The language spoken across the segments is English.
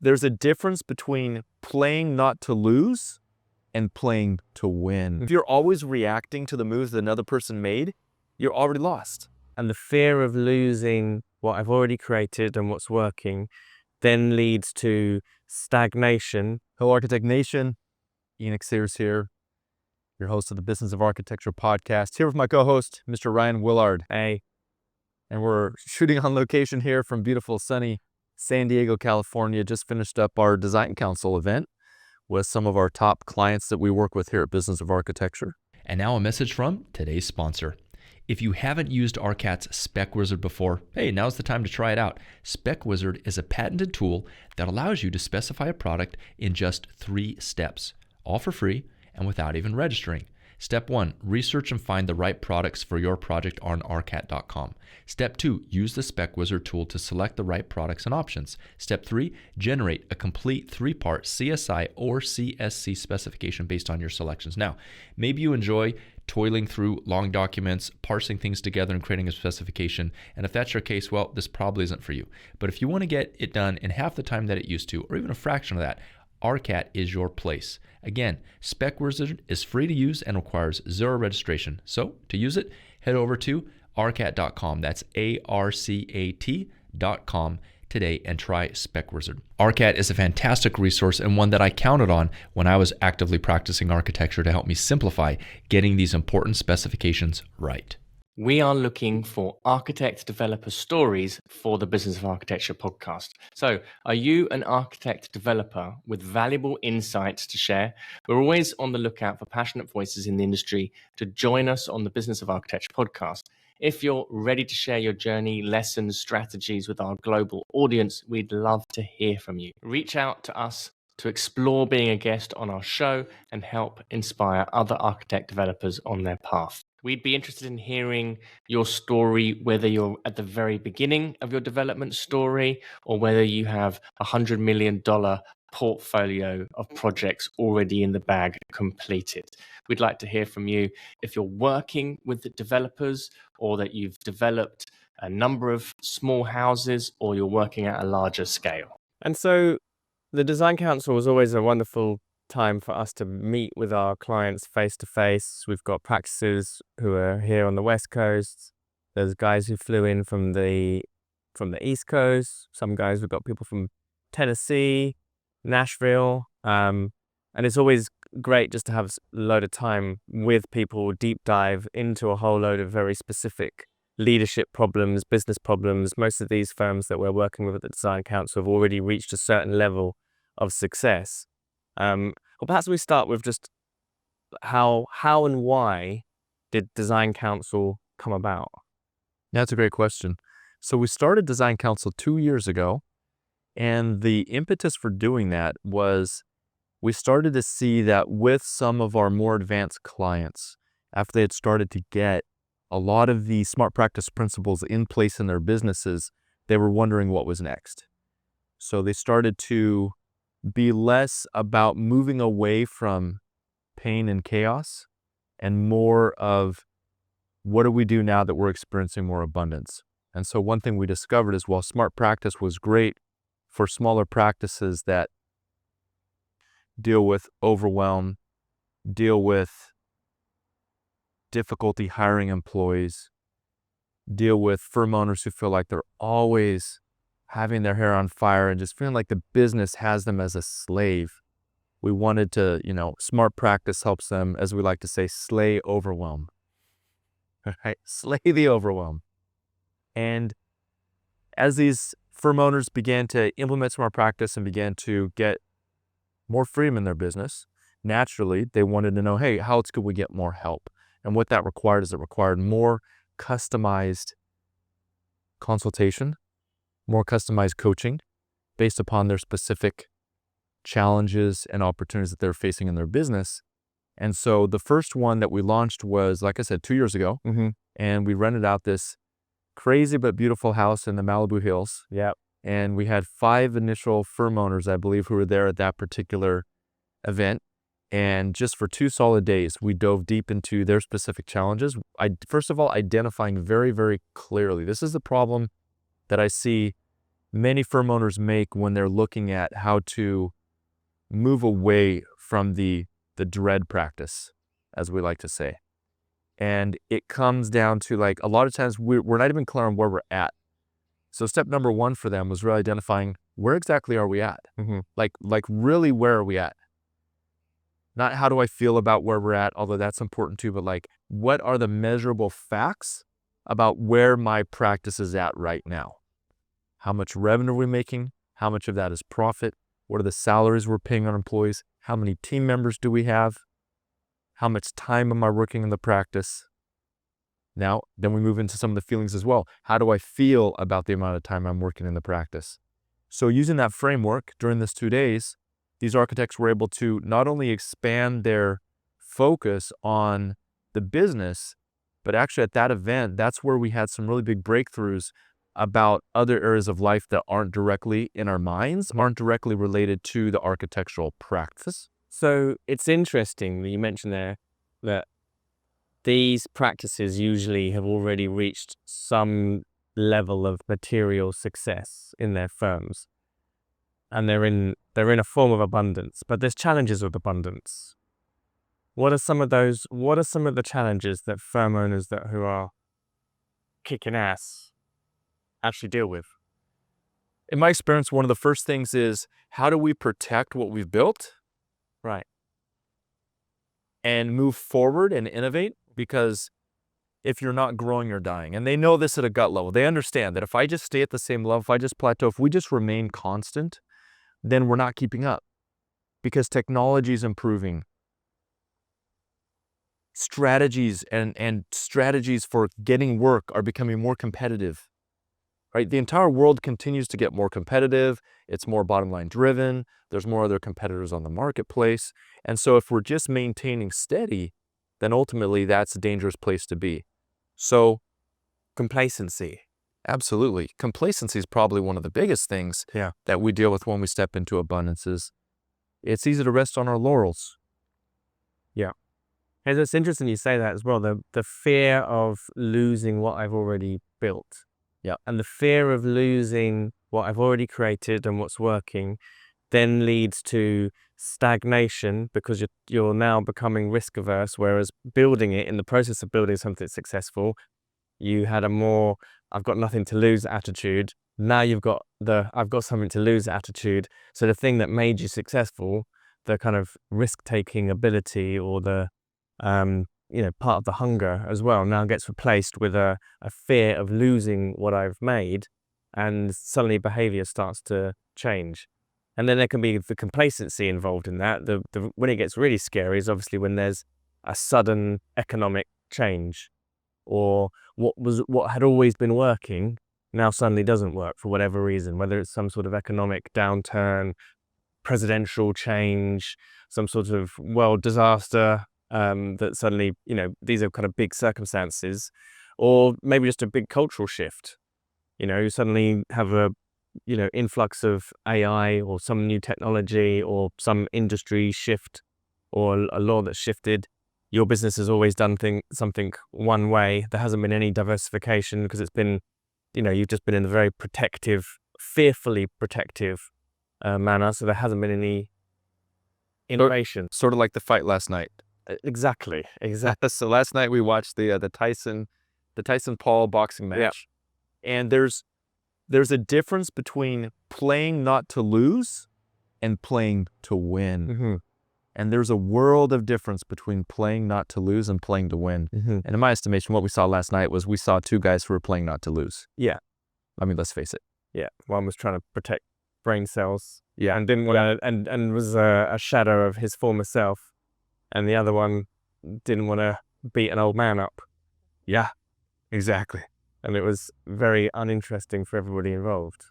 there's a difference between playing not to lose and playing to win. If you're always reacting to the moves that another person made, you're already lost. And the fear of losing what I've already created and what's working then leads to stagnation. Hello, Architect Nation. Enoch Sears here, your host of the Business of Architecture podcast, here with my co-host, Mr. Ryan Willard. Hey. And we're shooting on location here from beautiful, sunny San Diego, California. Just finished up our Design Council event with some of our top clients that we work with here at Business of Architecture. And now a message from today's sponsor. If you haven't used ARCAT's Spec Wizard before, hey, now's the time to try it out. Spec Wizard is a patented tool that allows you to specify a product in just 3 steps, all for free and without even registering. Step 1, research and find the right products for your project on arcat.com. Step 2, use the Spec Wizard tool to select the right products and options. Step 3, generate a complete 3-part CSI or CSC specification based on your selections. Now, maybe you enjoy toiling through long documents, parsing things together and creating a specification. And if that's your case, well, this probably isn't for you. But if you want to get it done in half the time that it used to, or even a fraction of that, ARCAT is your place. Again, Spec Wizard is free to use and requires 0 registration. So to use it, head over to arcat.com. That's ARCAT.com today and try Spec Wizard. ARCAT is a fantastic resource and one that I counted on when I was actively practicing architecture to help me simplify getting these important specifications right. We are looking for architect developer stories for the Business of Architecture podcast. So, are you an architect developer with valuable insights to share? We're always on the lookout for passionate voices in the industry to join us on the Business of Architecture podcast. If you're ready to share your journey, lessons, strategies with our global audience, we'd love to hear from you. Reach out to us to explore being a guest on our show and help inspire other architect developers on their path. We'd be interested in hearing your story, whether you're at the very beginning of your development story or whether you have $100 million portfolio of projects already in the bag completed. We'd like to hear from you if you're working with the developers or that you've developed a number of small houses or you're working at a larger scale. And so the Design Council was always a wonderful time for us to meet with our clients face to face. We've got practices who are here on the West Coast. There's guys who flew in from the East Coast. Some guys, we've got people from Tennessee, Nashville. And it's always great just to have a load of time with people, deep dive into a whole load of very specific leadership problems, business problems. Most of these firms that we're working with at the Design Council have already reached a certain level of success. Well, perhaps we start with just how and why did Design Council come about? That's a great question. So we started Design Council 2 years ago, and the impetus for doing that was we started to see that with some of our more advanced clients, after they had started to get a lot of the smart practice principles in place in their businesses, they were wondering what was next. So they started to be less about moving away from pain and chaos and more of what do we do now that we're experiencing more abundance. And so one thing we discovered is while smart practice was great for smaller practices that deal with overwhelm, deal with difficulty hiring employees, deal with firm owners who feel like they're always having their hair on fire and just feeling like the business has them as a slave. We wanted to, smart practice helps them, as we like to say, slay overwhelm. Right? Slay the overwhelm. And as these firm owners began to implement smart practice and began to get more freedom in their business, naturally, they wanted to know, hey, how else could we get more help? And what that required is it required more customized consultation, more customized coaching based upon their specific challenges and opportunities that they're facing in their business. And so the first one that we launched was, like I said, 2 years ago. Mm-hmm. And we rented out this crazy but beautiful house in the Malibu Hills. Yeah. And we had 5 initial firm owners, I believe, who were there at that particular event. And just for 2 solid days, we dove deep into their specific challenges. First of all, identifying very, very clearly, this is the problem that I see many firm owners make when they're looking at how to move away from the dread practice, as we like to say. And it comes down to, like, a lot of times we're not even clear on where we're at. So step number one for them was really identifying, where exactly are we at? Like really, where are we at? Not how do I feel about where we're at, although that's important too, but like, what are the measurable facts about where my practice is at right now? How much revenue are we making? How much of that is profit? What are the salaries we're paying our employees? How many team members do we have? How much time am I working in the practice? Now, then we move into some of the feelings as well. How do I feel about the amount of time I'm working in the practice? So using that framework during this 2 days, these architects were able to not only expand their focus on the business, but actually at that event, that's where we had some really big breakthroughs about other areas of life that aren't directly in our minds, aren't directly related to the architectural practice. So it's interesting that you mentioned there that these practices usually have already reached some level of material success in their firms, and they're in a form of abundance, but there's challenges with abundance. What are some of the challenges that firm owners who are kicking ass actually deal with? In my experience, one of the first things is, how do we protect what we've built? Right. And move forward and innovate? Because if you're not growing, you're dying. And they know this at a gut level. They understand that if I just stay at the same level, if I just plateau, if we just remain constant, then we're not keeping up, because technology is improving. Strategies and strategies for getting work are becoming more competitive, right? The entire world continues to get more competitive. It's more bottom line driven. There's more other competitors on the marketplace. And so if we're just maintaining steady, then ultimately that's a dangerous place to be. So Complacency. absolutely. Complacency is probably one of the biggest things that we deal with when we step into abundances. It's easy to rest on our laurels. Yeah. And it's interesting you say that as well, the fear of losing what I've already built. Yeah. And the fear of losing what I've already created and what's working then leads to stagnation, because you're now becoming risk averse, whereas building it, in the process of building something successful, you had a more I've got nothing to lose attitude. Now you've got I've got something to lose attitude. So the thing that made you successful, the kind of risk-taking ability, or the part of the hunger as well, now gets replaced with a fear of losing what I've made, and suddenly behavior starts to change. And then there can be the complacency involved in that. When it gets really scary is obviously when there's a sudden economic change, or what had always been working now suddenly doesn't work for whatever reason, whether it's some sort of economic downturn, presidential change, some sort of world disaster, that suddenly, these are kind of big circumstances, or maybe just a big cultural shift. You suddenly have a influx of AI, or some new technology, or some industry shift, or a law that's shifted. Your business has always done something one way. There hasn't been any diversification, because it's been, you've just been in a very protective, fearfully protective manner. So there hasn't been any innovation. Sort of like the fight last night. Exactly. So last night we watched the Tyson Paul boxing match, and there's a difference between playing not to lose and playing to win. Mm-hmm. And there's a world of difference between playing not to lose and playing to win. Mm-hmm. And in my estimation, what we saw last night was we saw two guys who were playing not to lose. Yeah. I mean, let's face it. Yeah. One was trying to protect brain cells. Yeah. And didn't want to, and was a shadow of his former self. And the other one didn't want to beat an old man up. Yeah, exactly. And it was very uninteresting for everybody involved.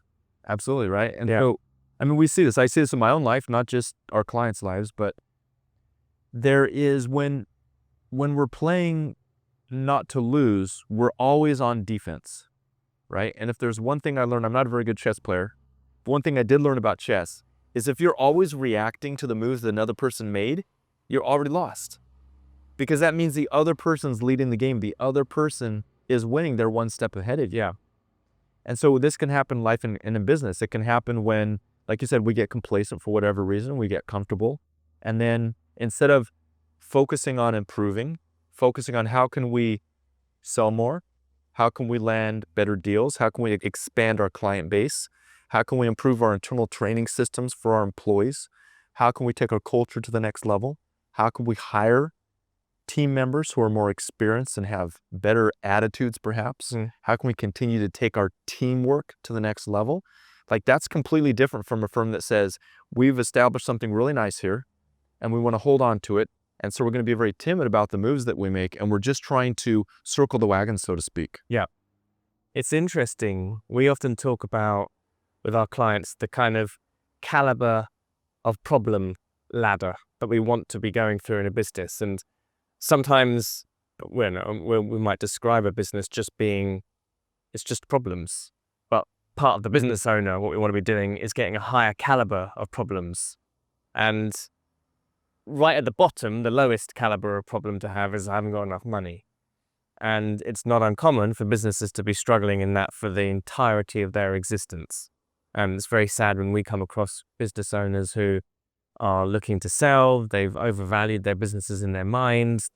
Absolutely, right? And so, I mean, we see this. I see this in my own life, not just our clients' lives, but there is, when we're playing not to lose, we're always on defense, right? And if there's one thing I learned, I'm not a very good chess player. But one thing I did learn about chess is if you're always reacting to the moves that another person made, you're already lost. Because that means the other person's leading the game. The other person is winning. They're one step ahead of you. Yeah. And so this can happen in life and in business. It can happen when, like you said, we get complacent for whatever reason, we get comfortable. And then instead of focusing on improving, focusing on how can we sell more, how can we land better deals, how can we expand our client base, how can we improve our internal training systems for our employees, how can we take our culture to the next level, how can we hire team members who are more experienced and have better attitudes perhaps, how can we continue to take our teamwork to the next level. Like that's completely different from a firm that says we've established something really nice here and we want to hold on to it, and so we're going to be very timid about the moves that we make, and we're just trying to circle the wagon, so to speak. Yeah. It's interesting. We often talk about with our clients the kind of caliber of problem ladder that we want to be going through in a business. And sometimes we might describe a business just being, it's just problems. But part of the business owner, what we want to be doing is getting a higher caliber of problems. And right at the bottom, the lowest caliber of problem to have is I haven't got enough money. And it's not uncommon for businesses to be struggling in that for the entirety of their existence. And it's very sad when we come across business owners who are looking to sell, they've overvalued their businesses in their minds,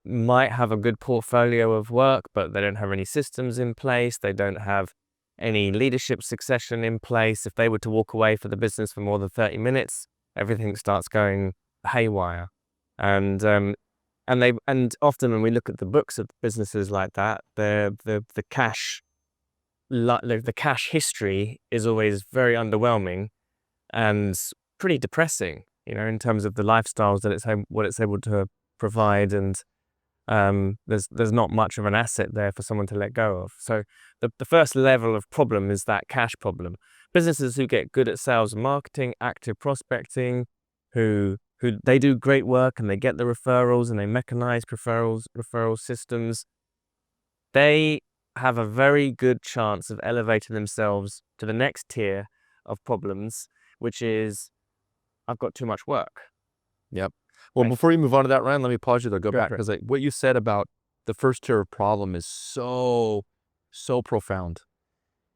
might have a good portfolio of work, but they don't have any systems in place, they don't have any leadership succession in place. If they were to walk away for the business for more than 30 minutes, everything starts going haywire. And often when we look at the books of businesses like that, the cash history is always very underwhelming and pretty depressing, in terms of the lifestyles that what it's able to provide, and there's not much of an asset there for someone to let go of. So the first level of problem is that cash problem. Businesses who get good at sales and marketing, active prospecting, who they do great work and they get the referrals and they mechanize referral systems, they have a very good chance of elevating themselves to the next tier of problems, which is, I've got too much work. Yep. Well, before you move on to that, Ryan, let me pause you there. Go back, right. because what you said about the first tier of problem is so profound.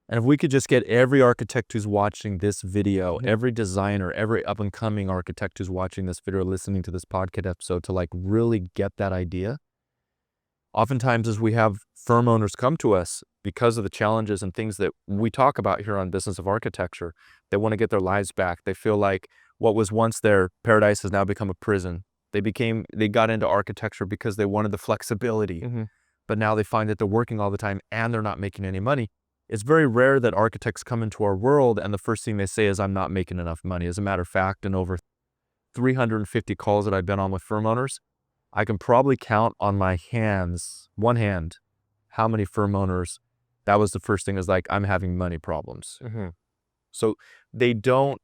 And if we could just get every architect who's watching this video, every designer, every up-and-coming architect who's watching this video, listening to this podcast episode, to like really get that idea. Oftentimes as we have firm owners come to us because of the challenges and things that we talk about here on Business of Architecture, they want to get their lives back. They feel like what was once their paradise has now become a prison. They got into architecture because they wanted the flexibility, but now they find that they're working all the time and they're not making any money. It's very rare that architects come into our world and the first thing they say is, I'm not making enough money. As a matter of fact, in over 350 calls that I've been on with firm owners, I can probably count on one hand, how many firm owners, that was the first thing, is like, I'm having money problems. So we don't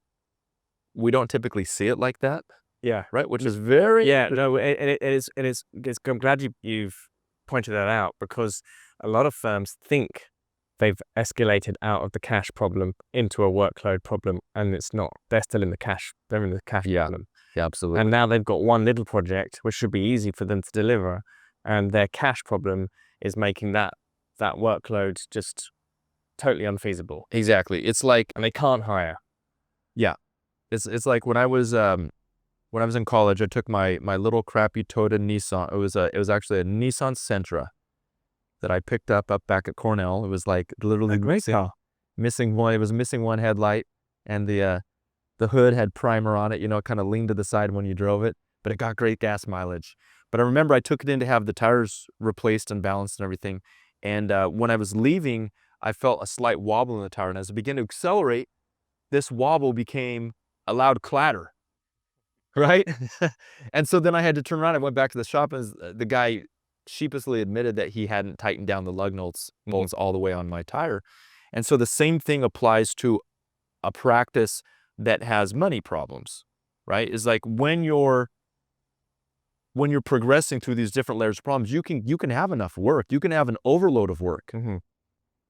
typically see it like that. Yeah. Right. Which is very, it is. I'm glad you've pointed that out, because a lot of firms think they've escalated out of the cash problem into a workload problem, and it's not. They're still in the cash. They're in the cash problem. Yeah, absolutely. And now they've got one little project, which should be easy for them to deliver, and their cash problem is making that workload just totally unfeasible. Exactly. It's like, and they can't hire. Yeah, it's like when I was in college, I took my little crappy Toyota Nissan. It was actually a Nissan Sentra that I picked up back at Cornell. It was like literally a great car. Missing one headlight, and the hood had primer on it. It kind of leaned to the side when you drove it, but it got great gas mileage. But I remember I took it in to have the tires replaced and balanced and everything. And when I was leaving, I felt a slight wobble in the tire, and as I began to accelerate, this wobble became a loud clatter. Right? And so then I had to turn around. I went back to the shop, and the guy sheepishly admitted that he hadn't tightened down the lug bolts all the way on my tire. And so the same thing applies to a practice that has money problems, right? Is like when you're progressing through these different layers of problems, you can have enough work. You can have an overload of work.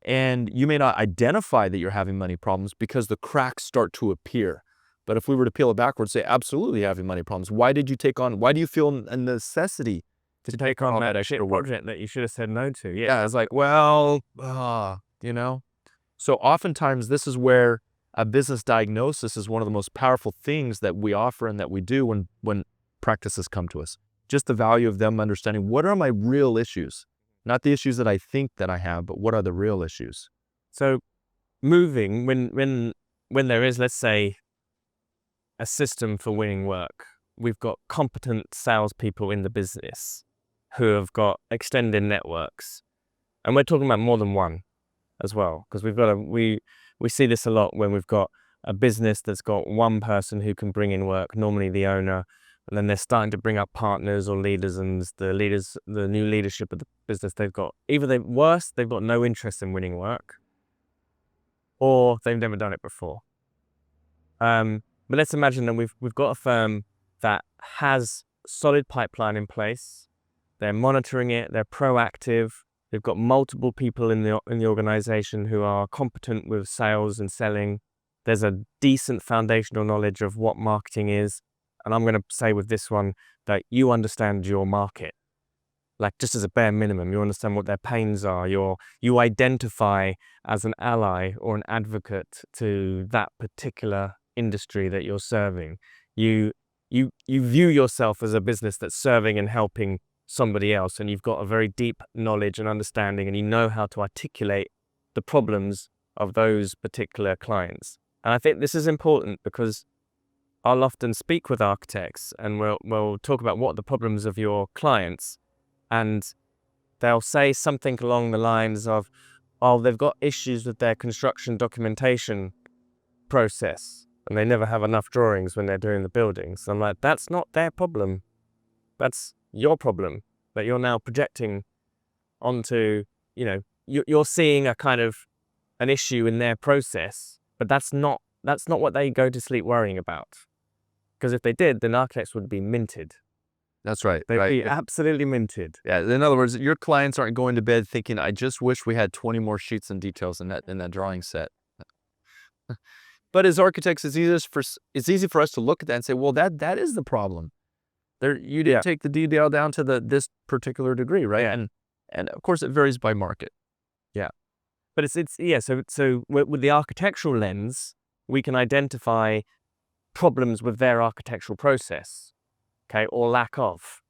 And you may not identify that you're having money problems because the cracks start to appear. But if we were to peel it backwards, say, absolutely having money problems. Why do you feel a necessity to take on that extra project that you should have said no to? Yeah, it's like, well, So oftentimes this is where a business diagnosis is one of the most powerful things that we offer and that we do when practices come to us. Just the value of them understanding what are my real issues, not the issues that I think that I have, but what are the real issues. So moving, when there is, let's say, a system for winning work, we've got competent salespeople in the business who have got extended networks. And we're talking about more than one as well, because we see this a lot when we've got a business that's got one person who can bring in work, normally the owner, and then they're starting to bring up partners or leaders, and the new leadership of the business, they've got they've got no interest in winning work, or they've never done it before. But let's imagine that we've got a firm that has solid pipeline in place. They're monitoring it. They're proactive. They've got multiple people in the organization who are competent with sales and selling. There's a decent foundational knowledge of what marketing is. And I'm going to say with this one that you understand your market. Like, just as a bare minimum, you understand what their pains are. You identify as an ally or an advocate to that particular industry that you're serving. You view yourself as a business that's serving and helping somebody else, and you've got a very deep knowledge and understanding, and you know how to articulate the problems of those particular clients. And I think this is important because I'll often speak with architects and we'll talk about what are the problems of your clients, and they'll say something along the lines of, oh, they've got issues with their construction documentation process and they never have enough drawings when they're doing the buildings. I'm like, that's not their problem. That's your problem that you're now projecting onto, you're seeing a kind of an issue in their process, but that's not what they go to sleep worrying about. Because if they did, then architects would be minted. That's right. They'd be absolutely minted. Yeah. In other words, your clients aren't going to bed thinking, I just wish we had 20 more sheets and details in that drawing set. But as architects, it's easy for us to look at that and say, well, that is the problem. You didn't take the detail down to this particular degree, right? Yeah. And of course, it varies by market. Yeah. But so with the architectural lens, we can identify problems with their architectural process, okay, or lack of.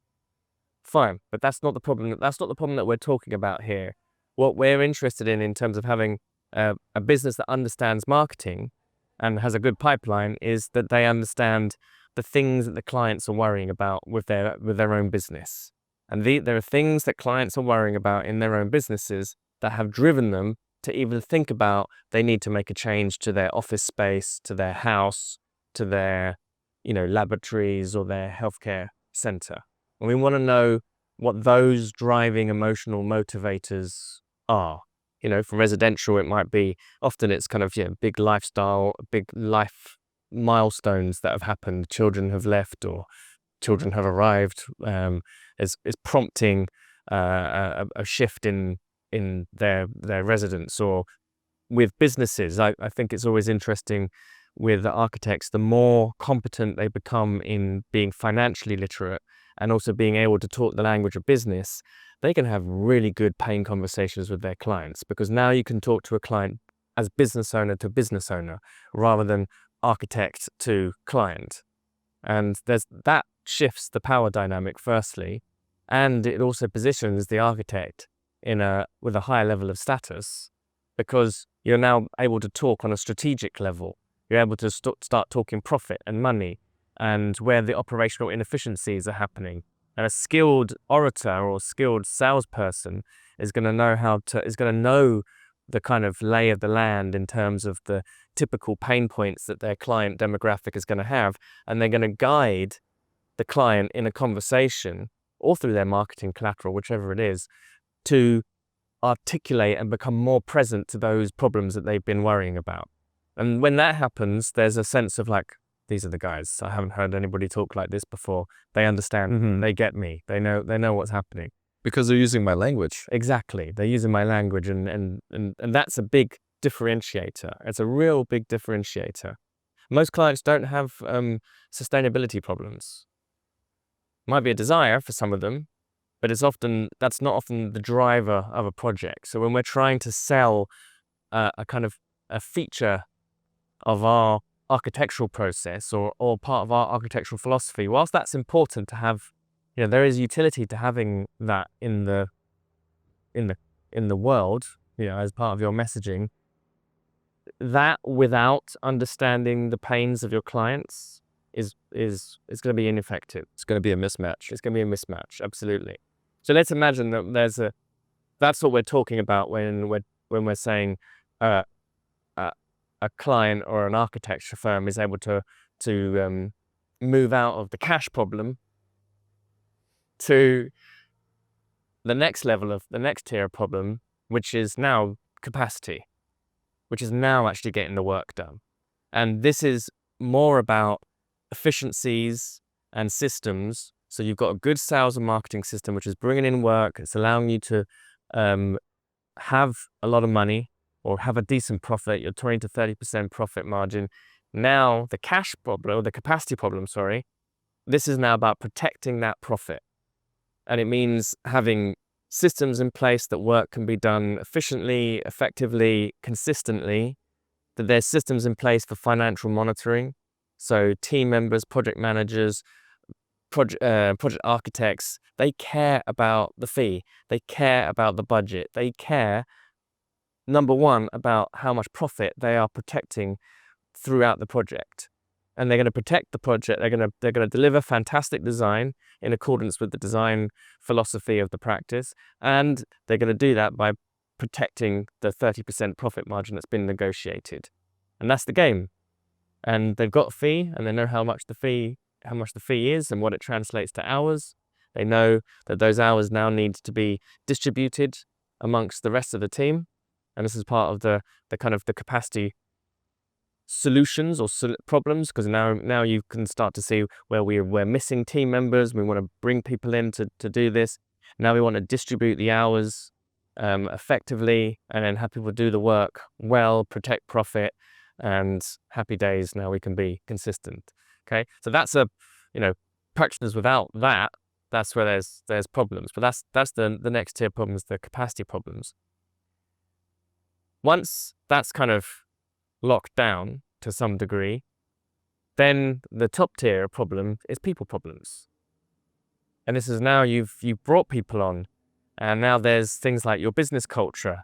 Fine, but that's not the problem. That's not the problem that we're talking about here. What we're interested in terms of having a business that understands marketing and has a good pipeline is that they understand the things that the clients are worrying about with their own business. And there are things that clients are worrying about in their own businesses that have driven them to even think about they need to make a change to their office space, to their house, to their, laboratories or their healthcare center. And we want to know what those driving emotional motivators are. For residential, it might be, often it's kind of, big lifestyle, big life milestones that have happened. Children have left or children have arrived. Is prompting a shift in their residence. Or with businesses, I think it's always interesting with the architects, the more competent they become in being financially literate and also being able to talk the language of business, they can have really good paying conversations with their clients, because now you can talk to a client as business owner to business owner rather than architect to client. And that shifts the power dynamic firstly, and it also positions the architect with a higher level of status, because you're now able to talk on a strategic level. You're able to start talking profit and money and where the operational inefficiencies are happening. And a skilled orator or skilled salesperson is going to know the kind of lay of the land in terms of the typical pain points that their client demographic is going to have. And they're going to guide the client in a conversation or through their marketing collateral, whichever it is, to articulate and become more present to those problems that they've been worrying about. And when that happens, there's a sense of like, these are the guys. I haven't heard anybody talk like this before. They understand. Mm-hmm. They get me. They know what's happening. Because they're using my language. Exactly. They're using my language, and that's a big differentiator. It's a real big differentiator. Most clients don't have sustainability problems. Might be a desire for some of them, but that's not often the driver of a project. So when we're trying to sell a kind of a feature of our architectural process or part of our architectural philosophy, whilst that's important to have, there is utility to having that in the world, as part of your messaging. That without understanding the pains of your clients is going to be ineffective. It's going to be a mismatch. It's going to be a mismatch, absolutely. So let's imagine that that's what we're talking about when we're saying a client or an architecture firm is able to move out of the cash problem to the next level of the next tier of problem, which is now capacity, which is now actually getting the work done. And this is more about efficiencies and systems. So you've got a good sales and marketing system, which is bringing in work. It's allowing you to have a lot of money or have a decent profit, your 20 to 30% profit margin. Now the cash problem, or the capacity problem, this is now about protecting that profit. And it means having systems in place that work can be done efficiently, effectively, consistently, that there's systems in place for financial monitoring. So team members, project managers, project architects, they care about the fee. They care about the budget. They care, number one, about how much profit they are protecting throughout the project. And they're going to protect the project. They're going to deliver fantastic design in accordance with the design philosophy of the practice. And they're going to do that by protecting the 30% profit margin that's been negotiated. And that's the game. And they've got a fee, and they know how much the fee is and what it translates to hours. They know that those hours now need to be distributed amongst the rest of the team. And this is part of the kind of the capacity solutions or problems, because now you can start to see where we're missing team members. We want to bring people in to do this. Now we want to distribute the hours effectively and then have people do the work well, protect profit, and happy days. Now we can be consistent. Okay, so that's practitioners without that, that's where there's problems. But that's the next tier problems, the capacity problems. Once that's kind of locked down to some degree, then the top tier problem is people problems. And this is now you've brought people on, and now there's things like your business culture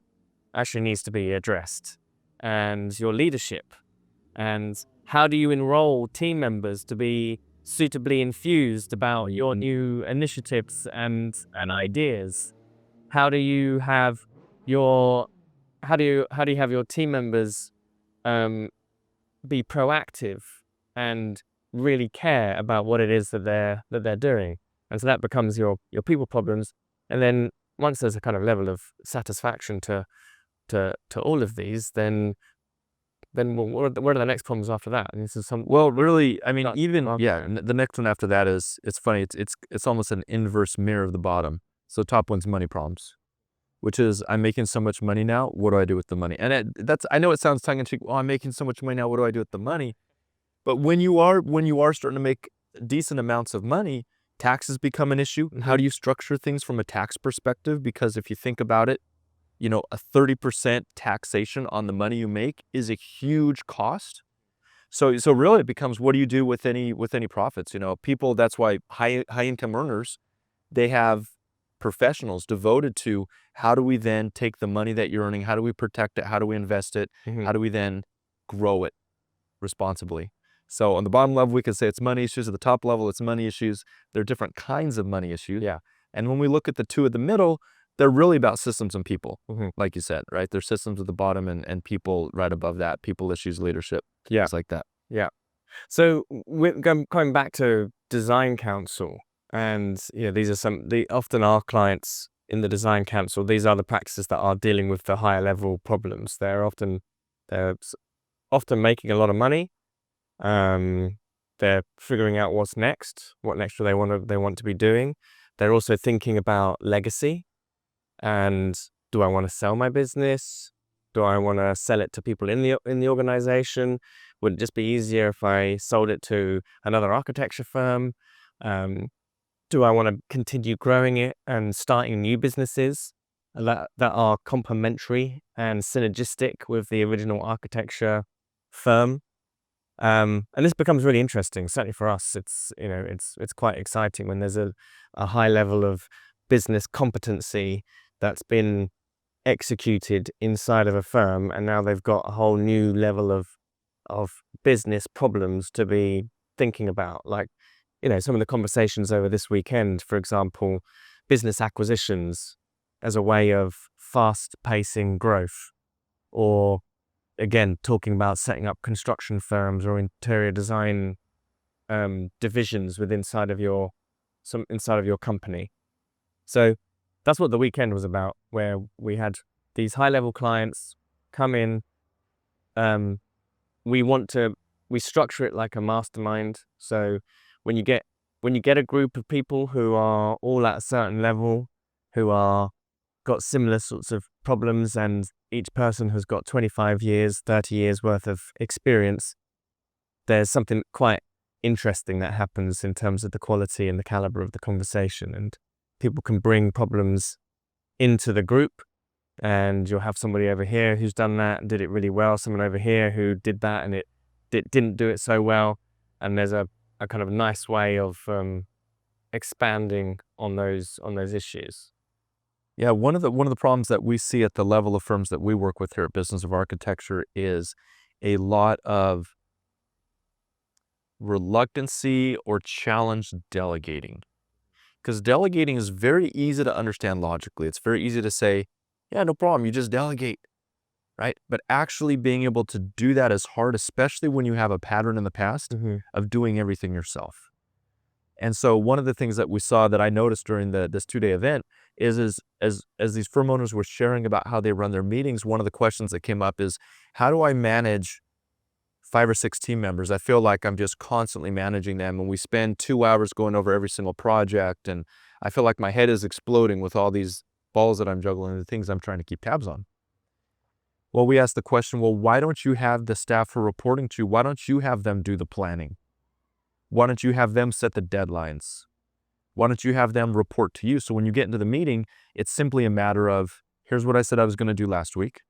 actually needs to be addressed, and your leadership, and how do you enroll team members to be suitably infused about your new initiatives and ideas? How do you have your team members be proactive and really care about what it is that they're doing? And so that becomes your people problems. And then once there's a kind of level of satisfaction to all of these, then what are the next problems after that? And this is really, I mean, the next one after that is, it's funny, it's almost an inverse mirror of the bottom. So top one's money problems, which is, I'm making so much money now, what do I do with the money? And I know it sounds tongue in cheek, I'm making so much money now, what do I do with the money? But when you are starting to make decent amounts of money, taxes become an issue. And how do you structure things from a tax perspective? Because if you think about it, a 30% taxation on the money you make is a huge cost. So really it becomes, what do you do with any profits? People, that's why high income earners, they have professionals devoted to, how do we then take the money that you're earning? How do we protect it? How do we invest it? Mm-hmm. How do we then grow it responsibly? So on the bottom level, we could say it's money issues. At the top level, it's money issues. There are different kinds of money issues. Yeah. And when we look at the two at the middle, they're really about systems and people, Mm-hmm. like you said, right? There's systems at the bottom and people right above that, people issues, leadership, Yeah. things like that. Yeah. So we're coming back to design council, and these are often our clients in the design council. These are the practices that are dealing with the higher level problems. They're often making a lot of money. They're figuring out what next do they want to be doing. They're also thinking about legacy. And do I want to sell my business? Do I want to sell it to people in the organization? Would it just be easier if I sold it to another architecture firm? Do I want to continue growing it and starting new businesses? that are complementary and synergistic with the original architecture firm. And this becomes really interesting. Certainly for us, it's quite exciting when there's a high level of business competency that's been executed inside of a firm, and now they've got a whole new level of business problems to be thinking about. Like, some of the conversations over this weekend, for example, business acquisitions as a way of fast pacing growth, or again, talking about setting up construction firms or interior design divisions inside of your company. So that's what the weekend was about, where we had these high level clients come in. We structure it like a mastermind. So when you get a group of people who are all at a certain level, who are got similar sorts of problems, and each person has got 25 years, 30 years worth of experience, there's something quite interesting that happens in terms of the quality and the caliber of the conversation. And people can bring problems into the group, and you'll have somebody over here who's done that and did it really well, someone over here who did that and didn't do it so well. And there's a kind of nice way of expanding on those issues. Yeah, one of the problems that we see at the level of firms that we work with here at Business of Architecture is a lot of reluctancy or challenge delegating. Because delegating is very easy to understand logically. It's very easy to say, yeah, no problem, you just delegate, right? But actually being able to do that is hard, especially when you have a pattern in the past of doing everything yourself. And so one of the things that we saw that I noticed during this 2-day event is as these firm owners were sharing about how they run their meetings, one of the questions that came up is, how do I manage 5 or 6 team members? I feel like I'm just constantly managing them, and we spend 2 hours going over every single project, and I feel like my head is exploding with all these balls that I'm juggling and the things I'm trying to keep tabs on. Well, we asked the question, well, why don't you have the staff who are reporting to you, why don't you have them do the planning? Why don't you have them set the deadlines? Why don't you have them report to you? So when you get into the meeting, it's simply a matter of, here's what I said I was going to do last week.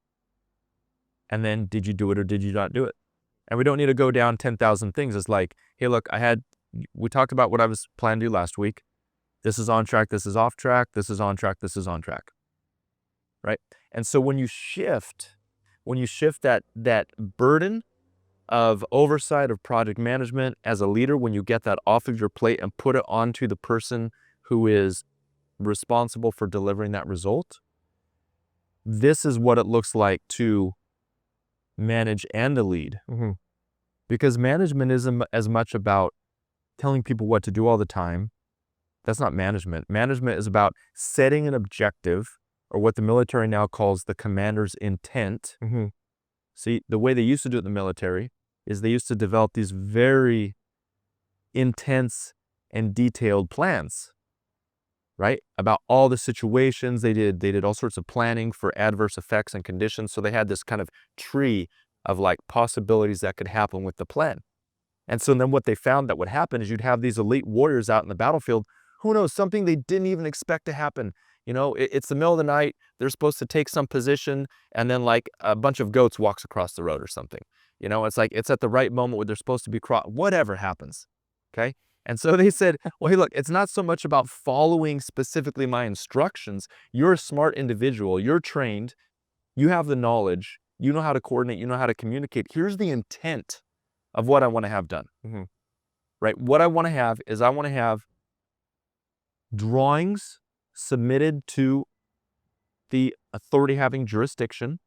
And then did you do it or did you not do it? And we don't need to go down 10,000 things. It's like, hey, look, we talked about what I was planning to do last week. This is on track. This is off track. This is on track. This is on track. Right? And so when you shift that burden of oversight of project management as a leader, when you get that off of your plate and put it onto the person who is responsible for delivering that result, this is what it looks like to manage and to lead. Because management isn't as much about telling people what to do all the time. That's not management. Management is about setting an objective, or what the military now calls the commander's intent. See, the way they used to do it in the military is they used to develop these very intense and detailed plans, right? About all the situations. They did all sorts of planning for adverse effects and conditions. So they had this kind of tree of like possibilities that could happen with the plan. And so then what they found that would happen is you'd have these elite warriors out in the battlefield, who knows, something they didn't even expect to happen. It's the middle of the night, they're supposed to take some position, and then like a bunch of goats walks across the road or something. It's like, it's at the right moment where they're supposed to be whatever happens, okay? And so they said, well, hey, look, it's not so much about following specifically my instructions. You're a smart individual, you're trained, you have the knowledge, you know how to coordinate, you know how to communicate. Here's the intent of what I want to have done, right? What I want to have is I want to have drawings submitted to the authority having jurisdiction,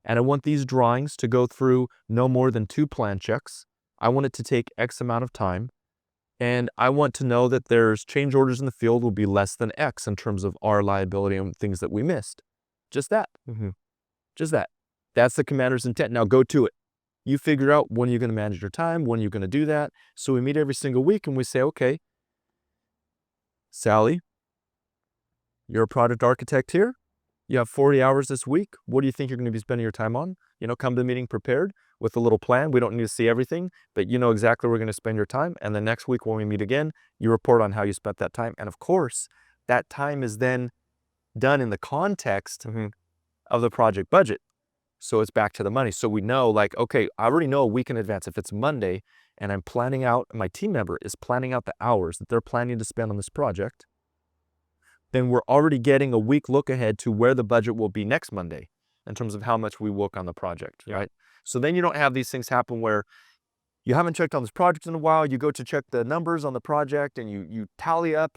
and I want these drawings to go through no more than 2 plan checks. I want it to take X amount of time, and I want to know that there's change orders in the field will be less than X in terms of our liability and things that we missed. Just that. Just that. That's the commander's intent. Now go to it. You figure out when you're going to manage your time, when you're going to do that. So we meet every single week and we say, okay, Sally, you're a product architect here. You have 40 hours this week. What do you think you're going to be spending your time on? Come to the meeting prepared with a little plan. We don't need to see everything, but you know exactly where we're going to spend your time. And the next week when we meet again, you report on how you spent that time. And of course, that time is then done in the context of the project budget. So it's back to the money. So we know, like, okay, I already know a week in advance. If it's Monday and I'm planning out, my team member is planning out the hours that they're planning to spend on this project, then we're already getting a week look ahead to where the budget will be next Monday in terms of how much we work on the project, right? So then you don't have these things happen where you haven't checked on this project in a while, you go to check the numbers on the project and you tally up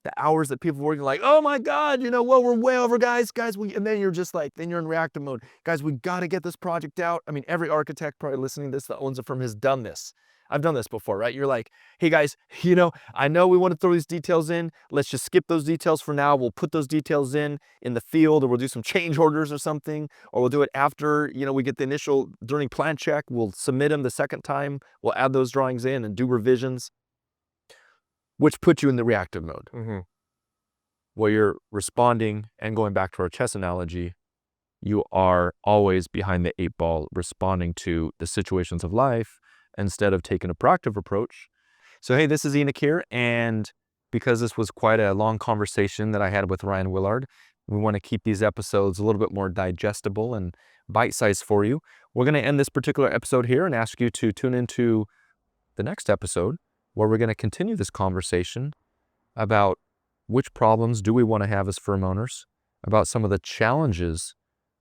the hours that people are working, like, oh my God, we're way over, guys, and then you're just like, then you're in reactive mode. Guys, we got to get this project out. I mean, every architect probably listening to this that owns a firm has done this. I've done this before, right? You're like, hey guys, I know we want to throw these details in. Let's just skip those details for now. We'll put those details in the field, or we'll do some change orders or something, or we'll do it after, we get the initial during plan check. We'll submit them the second time. We'll add those drawings in and do revisions, which puts you in the reactive mode, where you're responding. And going back to our chess analogy, you are always behind the 8 ball, responding to the situations of life instead of taking a proactive approach. So, hey, this is Enoch here. And because this was quite a long conversation that I had with Ryan Willard, we want to keep these episodes a little bit more digestible and bite-sized for you. We're going to end this particular episode here and ask you to tune into the next episode, where we're going to continue this conversation about which problems do we want to have as firm owners, about some of the challenges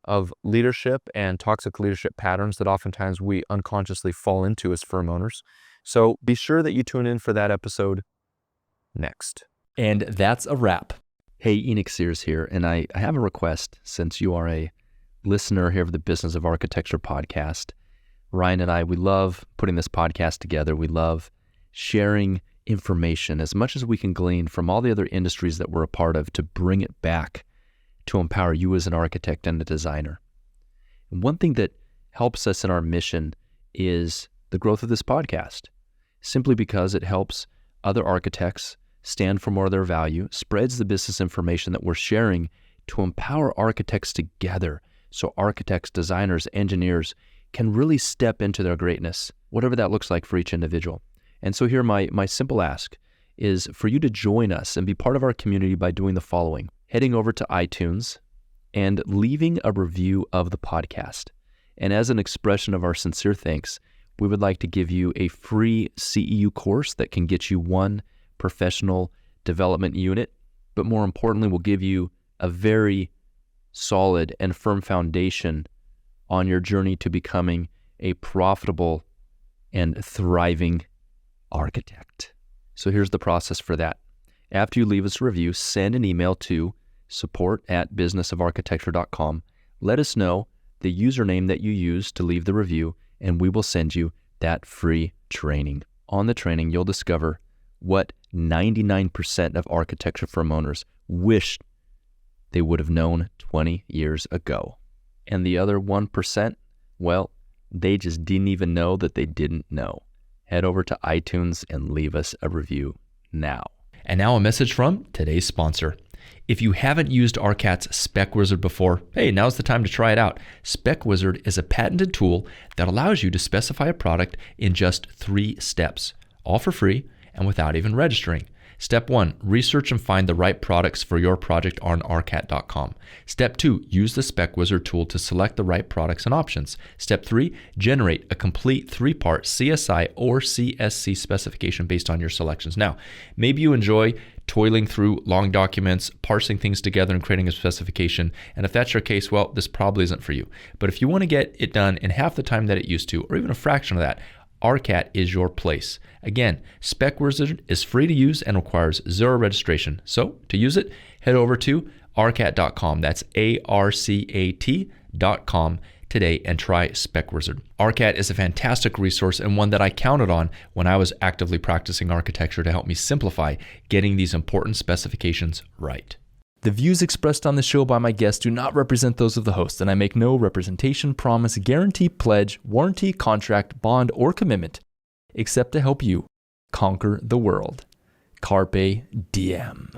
of leadership and toxic leadership patterns that oftentimes we unconsciously fall into as firm owners. So be sure that you tune in for that episode next. And that's a wrap. Hey, Enoch Sears here, and I have a request. Since you are a listener here of the Business of Architecture podcast, Ryan and I, we love putting this podcast together. We love sharing information as much as we can glean from all the other industries that we're a part of to bring it back to empower you as an architect and a designer. And one thing that helps us in our mission is the growth of this podcast, simply because it helps other architects stand for more of their value, spreads the business information that we're sharing to empower architects together, so architects, designers, engineers can really step into their greatness, whatever that looks like for each individual. And so here, my simple ask is for you to join us and be part of our community by doing the following: heading over to iTunes and leaving a review of the podcast. And as an expression of our sincere thanks, we would like to give you a free CEU course that can get you one professional development unit, but more importantly, we'll give you a very solid and firm foundation on your journey to becoming a profitable and thriving architect. So here's the process for that. After you leave us a review, send an email to support@businessofarchitecture.com. Let us know the username that you use to leave the review, and we will send you that free training. On the training, you'll discover what 99% of architecture firm owners wish they would have known 20 years ago. And the other 1%, well, they just didn't even know that they didn't know. Head over to iTunes and leave us a review now. And now a message from today's sponsor. If you haven't used ARCAT's Spec Wizard before, hey, now's the time to try it out. Spec Wizard is a patented tool that allows you to specify a product in just 3 steps, all for free and without even registering. Step 1, research and find the right products for your project on arcat.com. Step 2, use the Spec Wizard tool to select the right products and options. Step 3, generate a complete 3-part CSI or CSC specification based on your selections. Now, maybe you enjoy toiling through long documents, parsing things together and creating a specification. And if that's your case, well, this probably isn't for you. But if you want to get it done in half the time that it used to, or even a fraction of that, ARCAT is your place. Again, Spec Wizard is free to use and requires 0 registration. So to use it, head over to arcat.com. That's ARCAT.com today and try Spec Wizard. ARCAT is a fantastic resource and one that I counted on when I was actively practicing architecture to help me simplify getting these important specifications right. The views expressed on the show by my guests do not represent those of the host, and I make no representation, promise, guarantee, pledge, warranty, contract, bond, or commitment, except to help you conquer the world. Carpe diem.